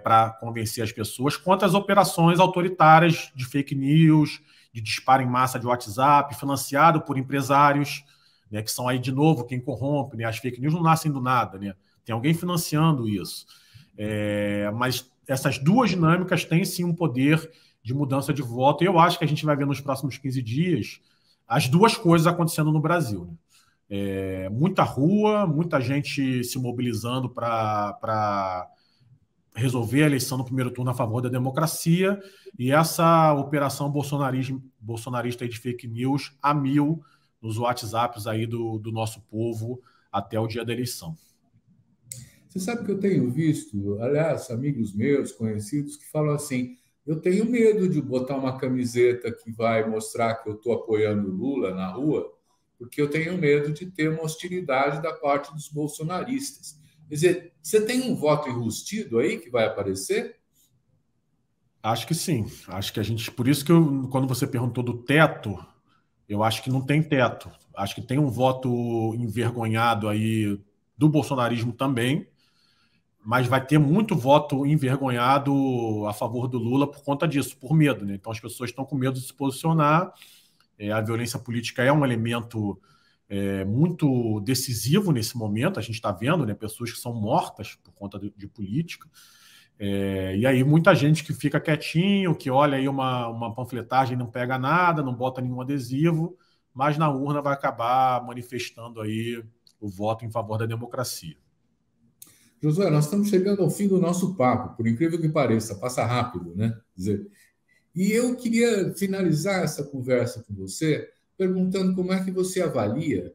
Speaker 2: para convencer as pessoas, quanto as operações autoritárias de fake news, de disparo em massa de WhatsApp, financiado por empresários, né, que são aí, de novo, quem corrompe. Né? As fake news não nascem do nada, né? Tem alguém financiando isso. Mas essas duas dinâmicas têm, sim, um poder de mudança de voto, e eu acho que a gente vai ver nos próximos 15 dias as duas coisas acontecendo no Brasil. Né? Muita rua, muita gente se mobilizando para resolver a eleição no primeiro turno a favor da democracia, e essa operação bolsonarista aí de fake news a 1000 nos WhatsApps aí do nosso povo até o dia da eleição.
Speaker 1: Você sabe que eu tenho visto, aliás, amigos meus, conhecidos, que falam assim: eu tenho medo de botar uma camiseta que vai mostrar que eu estou apoiando o Lula na rua, porque eu tenho medo de ter uma hostilidade da parte dos bolsonaristas. Quer dizer, você tem um voto enrustido aí que vai aparecer?
Speaker 2: Acho que sim. Acho que a gente... Por isso que quando você perguntou do teto, eu acho que não tem teto. Acho que tem um voto envergonhado aí do bolsonarismo também, mas vai ter muito voto envergonhado a favor do Lula por conta disso, por medo. Né? Então as pessoas estão com medo de se posicionar. A violência política é um elemento muito decisivo nesse momento. A gente está vendo, né, pessoas que são mortas por conta de política. E aí muita gente que fica quietinho, que olha aí uma panfletagem, não pega nada, não bota nenhum adesivo, mas na urna vai acabar manifestando aí o voto em favor da democracia.
Speaker 1: Josué, nós estamos chegando ao fim do nosso papo, por incrível que pareça, passa rápido, né? E eu queria finalizar essa conversa com você perguntando como é que você avalia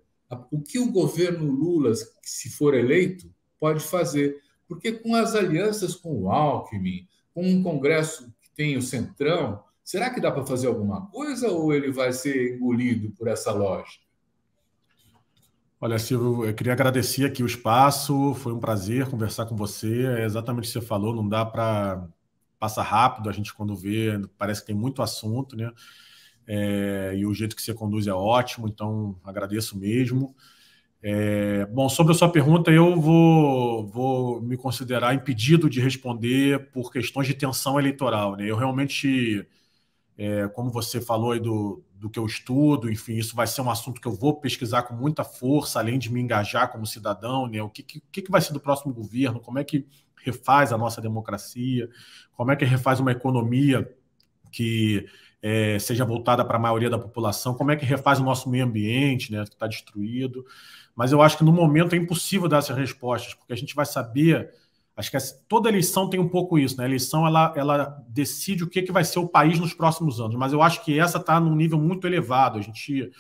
Speaker 1: o que o governo Lula, se for eleito, pode fazer. Porque com as alianças com o Alckmin, com um Congresso que tem o Centrão, será que dá para fazer alguma coisa ou ele vai ser engolido por essa lógica?
Speaker 2: Olha, Silvio, eu queria agradecer aqui o espaço, foi um prazer conversar com você. É exatamente o que você falou, não dá para passar rápido, a gente quando vê, parece que tem muito assunto, né? E o jeito que você conduz é ótimo, então agradeço mesmo. Bom, sobre a sua pergunta, eu vou me considerar impedido de responder por questões de tensão eleitoral, né? Eu realmente, como você falou aí do que eu estudo, enfim, isso vai ser um assunto que eu vou pesquisar com muita força, além de me engajar como cidadão, né? O que vai ser do próximo governo, como é que refaz a nossa democracia, como é que refaz uma economia que seja voltada para a maioria da população, como é que refaz o nosso meio ambiente, né, que está destruído. Mas eu acho que no momento é impossível dar essas respostas, porque a gente vai saber... Acho que toda eleição tem um pouco isso, né? A eleição ela decide o que vai ser o país nos próximos anos, mas eu acho que essa está num nível muito elevado. A gente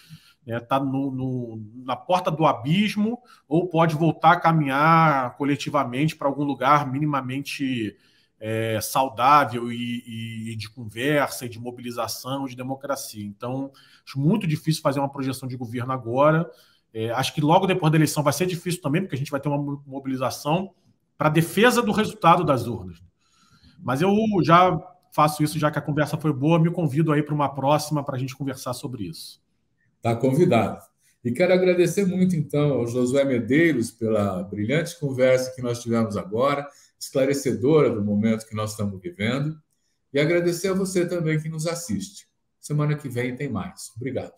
Speaker 2: está na porta do abismo, ou pode voltar a caminhar coletivamente para algum lugar minimamente saudável e de conversa, e de mobilização, de democracia. Então, acho muito difícil fazer uma projeção de governo agora. Acho que logo depois da eleição vai ser difícil também, porque a gente vai ter uma mobilização para a defesa do resultado das urnas. Mas eu já faço isso, já que a conversa foi boa, me convido aí para uma próxima para a gente conversar sobre isso.
Speaker 1: Está convidado. E quero agradecer muito, então, ao Josué Medeiros pela brilhante conversa que nós tivemos agora, esclarecedora do momento que nós estamos vivendo, e agradecer a você também que nos assiste. Semana que vem tem mais. Obrigado.